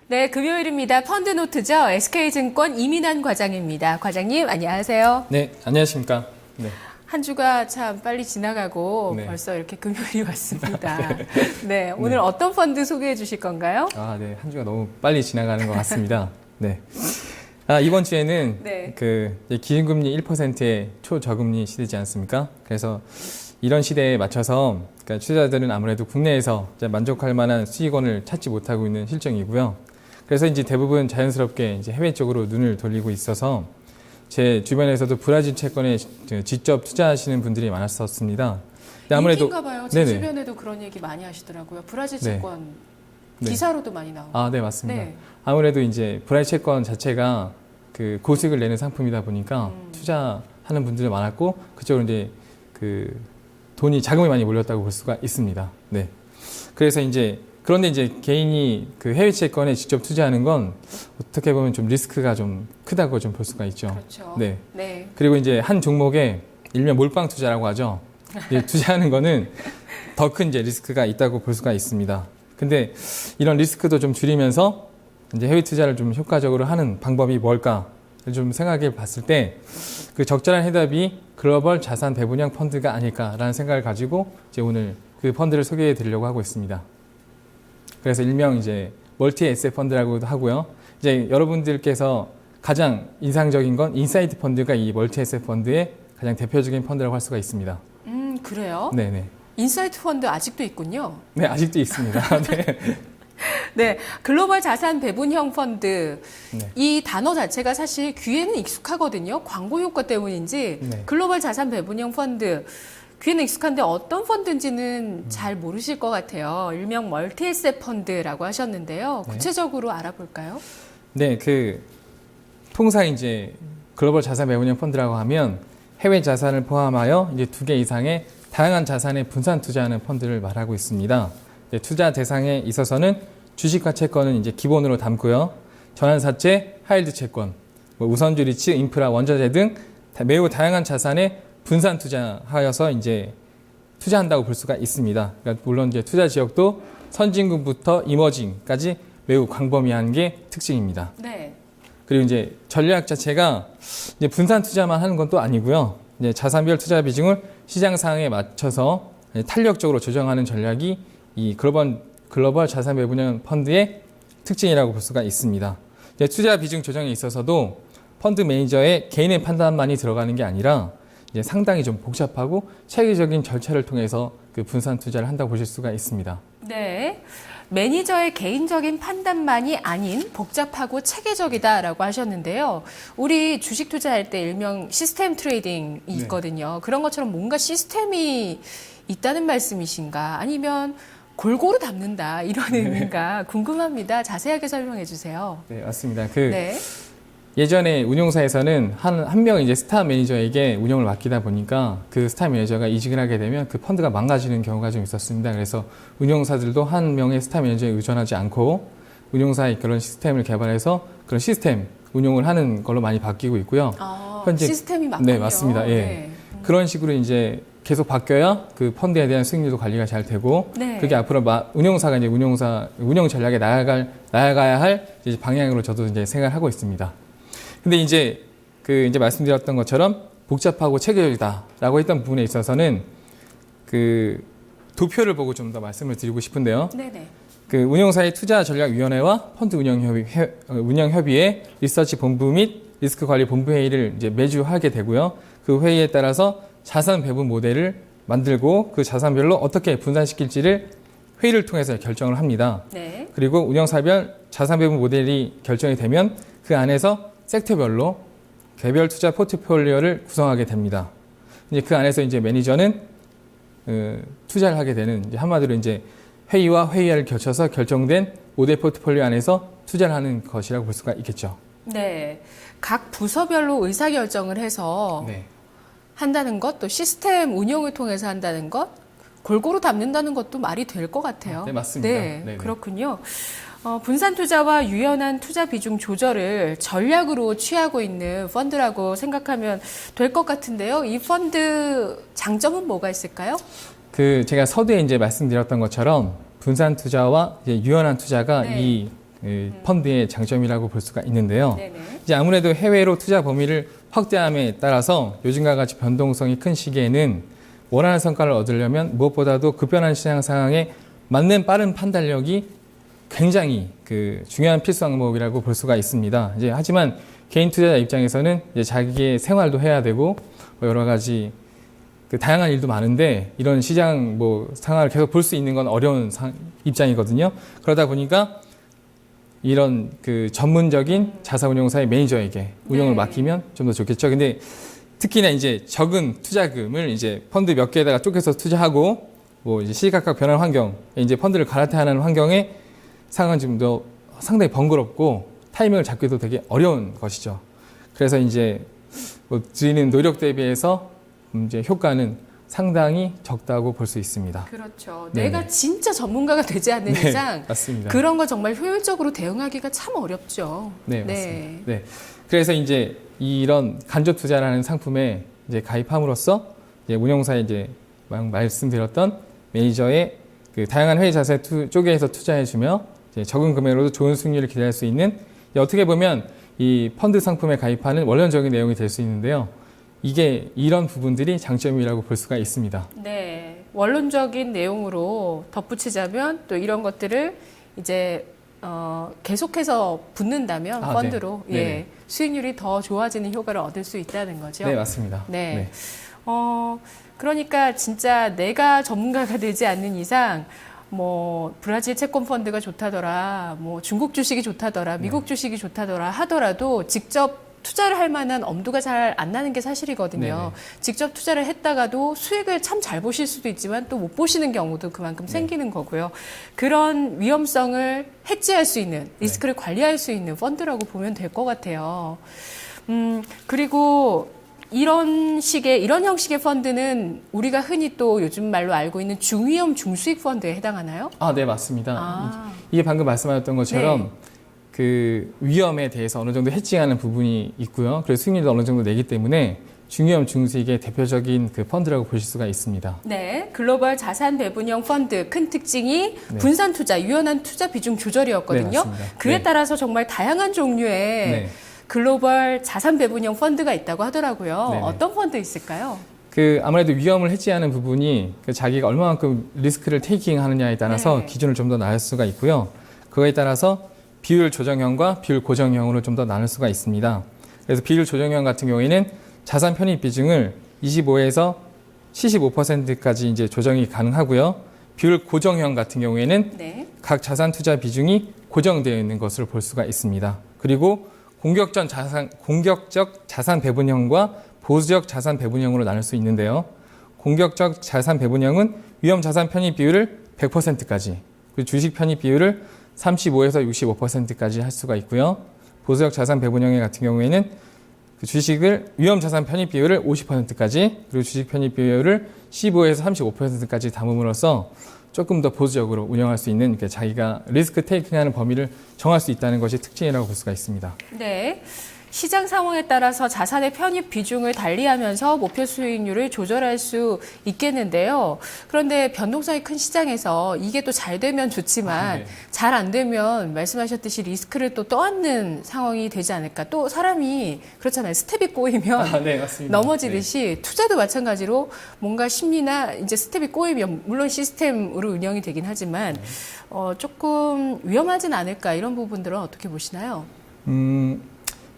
네, 금요일입니다. 펀드노트죠. SK증권 이민환 과장입니다. 과장님, 안녕하세요. 네, 안녕하십니까. 네. 한 주가 참 빨리 지나가고 네. 벌써 이렇게 금요일이 왔습니다. 네, 오늘 어떤 펀드 소개해 주실 건가요? 네, 한 주가 너무 빨리 지나가는 것 같습니다. 네. 이번 주에는 네. 이제 기준금리 1%의 초저금리 시대지 않습니까? 그래서 이런 시대에 맞춰서 그러니까 투자자들은 아무래도 국내에서 이제 만족할 만한 수익원을 찾지 못하고 있는 실정이고요. 그래서 이제 대부분 자연스럽게 이제 해외 쪽으로 눈을 돌리고 있어서 제 주변에서도 브라질 채권에 직접 투자하시는 분들이 많았었습니다. 아무래도 인기인가 봐요. 제 네네. 주변에도 그런 얘기 많이 하시더라고요. 브라질 네. 채권 네. 기사로도 많이 나오고. 네, 맞습니다. 네. 아무래도 이제 브라질 채권 자체가 그 고수익을 내는 상품이다 보니까 투자하는 분들이 많았고 그쪽으로 이제 그 돈이 자금이 많이 몰렸다고 볼 수가 있습니다. 네. 그래서 그런데 이제 개인이 그 해외 채권에 직접 투자하는 건 어떻게 보면 좀 리스크가 좀 크다고 좀 볼 수가 있죠. 그렇죠. 네. 네. 그리고 이제 한 종목에 일명 몰빵 투자라고 하죠. 이제 투자하는 거는 더 큰 이제 리스크가 있다고 볼 수가 있습니다. 근데 이런 리스크도 좀 줄이면서 이제 해외 투자를 좀 효과적으로 하는 방법이 뭘까 좀 생각해 봤을 때 그 적절한 해답이 글로벌 자산 배분형 펀드가 아닐까라는 생각을 가지고 이제 오늘 그 펀드를 소개해 드리려고 하고 있습니다. 그래서 일명 이제 멀티 에셋 펀드라고도 하고요. 이제 여러분들께서 가장 인상적인 건 인사이트 펀드가 이 멀티 에셋 펀드의 가장 대표적인 펀드라고 할 수가 있습니다. 그래요? 네네. 인사이트 펀드 아직도 있군요. 네, 아직도 있습니다. 네. 네, 글로벌 자산 배분형 펀드. 네. 이 단어 자체가 사실 귀에는 익숙하거든요. 광고 효과 때문인지 네. 글로벌 자산 배분형 펀드. 귀에는 익숙한데 어떤 펀드인지는 잘 모르실 것 같아요. 일명 멀티에셋 펀드라고 하셨는데요. 네. 구체적으로 알아볼까요? 네, 통상 이제 글로벌 자산 배분형 펀드라고 하면 해외 자산을 포함하여 이제 2개 이상의 다양한 자산에 분산 투자하는 펀드를 말하고 있습니다. 투자 대상에 있어서는 주식과 채권은 이제 기본으로 담고요. 전환사채, 하이힐드 채권, 우선주 리츠, 인프라, 원자재 등 매우 다양한 자산에 분산 투자하여서 이제 투자한다고 볼 수가 있습니다. 그러니까 물론 이제 투자 지역도 선진국부터 이머징까지 매우 광범위한 게 특징입니다. 네. 그리고 이제 전략 자체가 이제 분산 투자만 하는 건 또 아니고요. 이제 자산별 투자 비중을 시장 상황에 맞춰서 탄력적으로 조정하는 전략이 이 글로벌 자산 배분형 펀드의 특징이라고 볼 수가 있습니다. 이제 투자 비중 조정에 있어서도 펀드 매니저의 개인의 판단만이 들어가는 게 아니라 이제 상당히 좀 복잡하고 체계적인 절차를 통해서 그 분산 투자를 한다고 보실 수가 있습니다. 네. 매니저의 개인적인 판단만이 아닌 복잡하고 체계적이다라고 하셨는데요. 우리 주식 투자할 때 일명 시스템 트레이딩이 있거든요. 그런 것처럼 뭔가 시스템이 있다는 말씀이신가? 아니면 골고루 담는다 이런 의미인가 궁금합니다. 자세하게 설명해 주세요. 네, 맞습니다. 네. 예전에 운용사에서는 한 명의 이제 스타 매니저에게 운영을 맡기다 보니까 그 스타 매니저가 이직을 하게 되면 그 펀드가 망가지는 경우가 좀 있었습니다. 그래서 운용사들도 한 명의 스타 매니저에 의존하지 않고 운용사의 그런 시스템을 개발해서 그런 시스템 운용을 하는 걸로 많이 바뀌고 있고요. 현재 시스템이 맞군요. 네, 맞습니다. 예. 네. 그런 식으로 이제 계속 바뀌어야 그 펀드에 대한 수익률도 관리가 잘 되고 네. 그게 앞으로 운용사가 이제 운영 전략에 나아가야 할 이제 방향으로 저도 이제 생각을 하고 있습니다. 근데 이제 이제 말씀드렸던 것처럼 복잡하고 체계적이다라고 했던 부분에 있어서는 그 도표를 보고 좀 더 말씀을 드리고 싶은데요. 네네. 그 운용사의 투자전략위원회와 펀드 운영협의회 리서치 본부 및 리스크 관리 본부 회의를 이제 매주 하게 되고요. 그 회의에 따라서 자산 배분 모델을 만들고 그 자산별로 어떻게 분산시킬지를 회의를 통해서 결정을 합니다. 네. 그리고 운영사별 자산 배분 모델이 결정이 되면 그 안에서 섹터별로 개별 투자 포트폴리오를 구성하게 됩니다. 이제 그 안에서 이제 매니저는 투자를 하게 되는 이제 한마디로 이제 회의와 회의를 거쳐서 결정된 모델 포트폴리오 안에서 투자를 하는 것이라고 볼 수가 있겠죠. 네. 각 부서별로 의사결정을 해서 네. 한다는 것, 또 시스템 운영을 통해서 한다는 것, 골고루 담는다는 것도 말이 될 것 같아요. 네, 맞습니다. 네, 네네. 그렇군요. 분산 투자와 유연한 투자 비중 조절을 전략으로 취하고 있는 펀드라고 생각하면 될 것 같은데요. 이 펀드 장점은 뭐가 있을까요? 제가 서두에 이제 말씀드렸던 것처럼 분산 투자와 이제 유연한 투자가 네. 이 펀드의 장점이라고 볼 수가 있는데요. 네네. 이제 아무래도 해외로 투자 범위를 확대함에 따라서 요즘과 같이 변동성이 큰 시기에는 원하는 성과를 얻으려면 무엇보다도 급변한 시장 상황에 맞는 빠른 판단력이 굉장히 그 중요한 필수 항목이라고 볼 수가 있습니다. 이제 하지만 개인 투자자 입장에서는 이제 자기의 생활도 해야 되고 뭐 여러 가지 그 다양한 일도 많은데 이런 시장 뭐 상황을 계속 볼 수 있는 건 어려운 입장이거든요. 그러다 보니까 이런 그 전문적인 자산운용사의 매니저에게 운영을 네. 맡기면 좀 더 좋겠죠. 근데 특히나 이제 적은 투자금을 이제 펀드 몇 개에다가 쪼개서 투자하고 뭐 이제 시시각각 변하는 환경, 이제 펀드를 갈아타야 하는 환경에 상황은 좀 더 상당히 번거롭고 타이밍을 잡기도 되게 어려운 것이죠. 그래서 이제 뭐 드리는 노력 대비해서 이제 효과는 상당히 적다고 볼 수 있습니다. 그렇죠. 네네. 내가 진짜 전문가가 되지 않는 네, 이상 맞습니다. 그런 거 정말 효율적으로 대응하기가 참 어렵죠. 네, 맞습니다. 네. 그래서 이제 이런 간접 투자라는 상품에 이제 가입함으로써 이제 운용사에 이제 말씀드렸던 매니저의 그 다양한 회의 자세 쪼개서 투자해주며 이제 적은 금액으로도 좋은 수익률을 기대할 수 있는 어떻게 보면 이 펀드 상품에 가입하는 원론적인 내용이 될 수 있는데요. 이게 이런 부분들이 장점이라고 볼 수가 있습니다. 네. 원론적인 내용으로 덧붙이자면 또 이런 것들을 이제 계속해서 붙는다면 아, 펀드로 네. 예, 네네. 수익률이 더 좋아지는 효과를 얻을 수 있다는 거죠. 네, 맞습니다. 네. 그러니까 진짜 내가 전문가가 되지 않는 이상 뭐 브라질 채권 펀드가 좋다더라, 뭐 중국 주식이 좋다더라, 미국 주식이 좋다더라 하더라도 직접 투자를 할 만한 엄두가 잘 안 나는 게 사실이거든요. 네네. 직접 투자를 했다가도 수익을 참 잘 보실 수도 있지만 또 못 보시는 경우도 그만큼 생기는 거고요. 그런 위험성을 해지할 수 있는, 리스크를 관리할 수 있는 펀드라고 보면 될 것 같아요. 그리고 이런 형식의 펀드는 우리가 흔히 또 요즘 말로 알고 있는 중위험 중수익 펀드에 해당하나요? 아, 네, 맞습니다. 아. 이게 방금 말씀하셨던 것처럼 네. 그 위험에 대해서 어느 정도 해지하는 부분이 있고요. 그래서 수익률도 어느 정도 내기 때문에 중위험 중수익의 대표적인 그 펀드라고 보실 수가 있습니다. 네, 글로벌 자산 배분형 펀드 큰 특징이 네. 분산 투자, 유연한 투자 비중 조절이었거든요. 네, 맞습니다. 그에 네. 따라서 정말 다양한 종류의 네. 글로벌 자산 배분형 펀드가 있다고 하더라고요. 네네. 어떤 펀드 있을까요? 그 아무래도 위험을 해지하는 부분이 그 자기가 얼마만큼 리스크를 테이킹 하느냐에 따라서 네. 기준을 좀 더 나눌 수가 있고요. 그거에 따라서 비율 조정형과 비율 고정형으로 좀 더 나눌 수가 있습니다. 그래서 비율 조정형 같은 경우에는 자산 편입 비중을 25에서 75%까지 이제 조정이 가능하고요. 비율 고정형 같은 경우에는 네. 각 자산 투자 비중이 고정되어 있는 것으로 볼 수가 있습니다. 그리고 공격적 자산 배분형과 보수적 자산 배분형으로 나눌 수 있는데요. 공격적 자산 배분형은 위험 자산 편입 비율을 100%까지, 그리고 주식 편입 비율을 35에서 65%까지 할 수가 있고요. 보수적 자산 배분형 같은 경우에는 그 주식을 위험 자산 편입 비율을 50%까지, 그리고 주식 편입 비율을 15에서 35%까지 담음으로써 조금 더 보수적으로 운영할 수 있는 자기가 리스크 테이킹하는 범위를 정할 수 있다는 것이 특징이라고 볼 수가 있습니다. 네. 시장 상황에 따라서 자산의 편입 비중을 달리하면서 목표 수익률을 조절할 수 있겠는데요. 그런데 변동성이 큰 시장에서 이게 또 잘 되면 좋지만 네. 잘 안 되면 말씀하셨듯이 리스크를 또 떠안는 상황이 되지 않을까. 또 사람이 그렇잖아요. 스텝이 꼬이면 네, 맞습니다. 넘어지듯이 투자도 마찬가지로 뭔가 심리나 이제 스텝이 꼬이면 물론 시스템으로 운영이 되긴 하지만 조금 위험하진 않을까 이런 부분들은 어떻게 보시나요?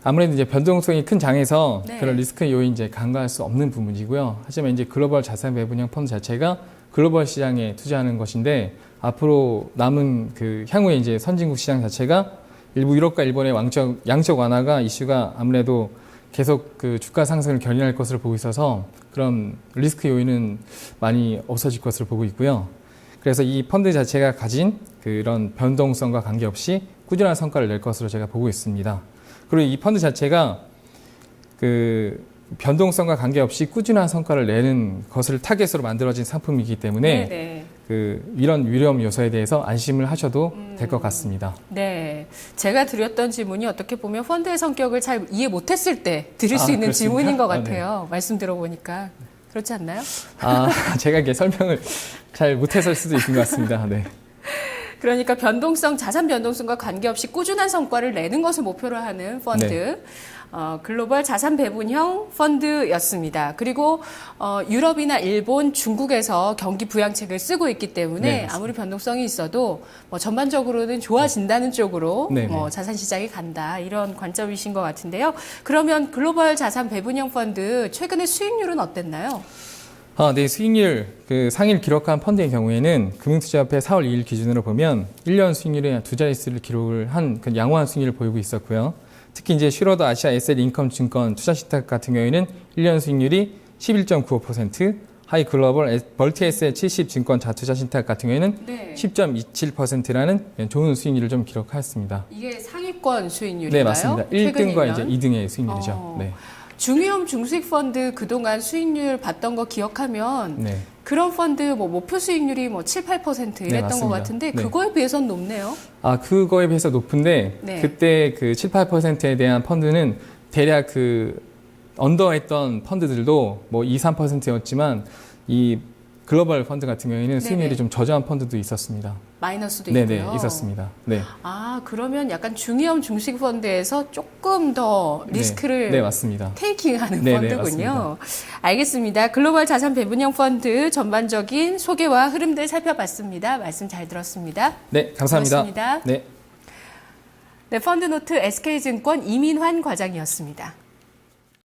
아무래도 이제 변동성이 큰 장에서 네. 그런 리스크 요인 이제 간과할 수 없는 부분이고요. 하지만 이제 글로벌 자산 배분형 펀드 자체가 글로벌 시장에 투자하는 것인데 앞으로 남은 그 향후에 이제 선진국 시장 자체가 일부 유럽과 일본의 양적 완화가 이슈가 아무래도 계속 그 주가 상승을 견인할 것으로 보고 있어서 그런 리스크 요인은 많이 없어질 것으로 보고 있고요. 그래서 이 펀드 자체가 가진 그런 변동성과 관계없이 꾸준한 성과를 낼 것으로 제가 보고 있습니다. 그리고 이 펀드 자체가 그 변동성과 관계없이 꾸준한 성과를 내는 것을 타겟으로 만들어진 상품이기 때문에 네네. 그 이런 위험 요소에 대해서 안심을 하셔도 될 것 같습니다. 네. 제가 드렸던 질문이 어떻게 보면 펀드의 성격을 잘 이해 못했을 때 드릴 수 있는 그렇습니까? 질문인 것 아, 네. 같아요. 말씀 들어보니까. 그렇지 않나요? 아, 제가 이게 설명을 잘 못했을 수도 있는 것 같습니다. 네. 그러니까 변동성, 자산 변동성과 관계없이 꾸준한 성과를 내는 것을 목표로 하는 펀드. 네. 글로벌 자산 배분형 펀드였습니다. 그리고 유럽이나 일본, 중국에서 경기 부양책을 쓰고 있기 때문에 네, 맞습니다. 아무리 변동성이 있어도 뭐 전반적으로는 좋아진다는 쪽으로 네, 뭐 자산 시장이 간다 이런 관점이신 것 같은데요. 그러면 글로벌 자산 배분형 펀드 최근에 수익률은 어땠나요? 네, 수익률, 그 상위를 기록한 펀드의 경우에는 금융투자협회 4월 2일 기준으로 보면 1년 수익률이 두 자릿수를 기록을 한 그 양호한 수익률을 보이고 있었고요. 특히 이제 슈러더 아시아 에셋 인컴 증권 투자 신탁 같은 경우에는 1년 수익률이 11.95%, 하이 글로벌 멀티 에셋 70 증권 자투자 신탁 같은 경우에는 네. 10.27%라는 좋은 수익률을 좀 기록하였습니다. 이게 상위권 수익률인가요? 네, 맞습니다. 최근 1등과 이제 1년? 2등의 수익률이죠. 어. 네. 중위험 중수익 펀드 그동안 수익률 봤던 거 기억하면 네. 그런 펀드 뭐 목표 수익률이 뭐 7, 8% 이랬던 맞습니다. 것 같은데 네. 그거에 비해서는 높네요. 그거에 비해서 높은데 네. 그때 그 7, 8%에 대한 펀드는 대략 그 언더했던 펀드들도 뭐 2, 3%였지만 이 글로벌 펀드 같은 경우에는 수익률이 네네. 좀 저조한 펀드도 있었습니다. 마이너스도 네네, 있고요. 있었습니다. 네. 그러면 약간 중위험 중수익 펀드에서 조금 더 리스크를 네, 맞습니다. 테이킹하는 네네, 펀드군요. 알겠습니다. 글로벌 자산 배분형 펀드 전반적인 소개와 흐름들 살펴봤습니다. 말씀 잘 들었습니다. 네, 감사합니다. 고맙습니다. 네. 네, 펀드노트 SK증권 이민환 과장이었습니다.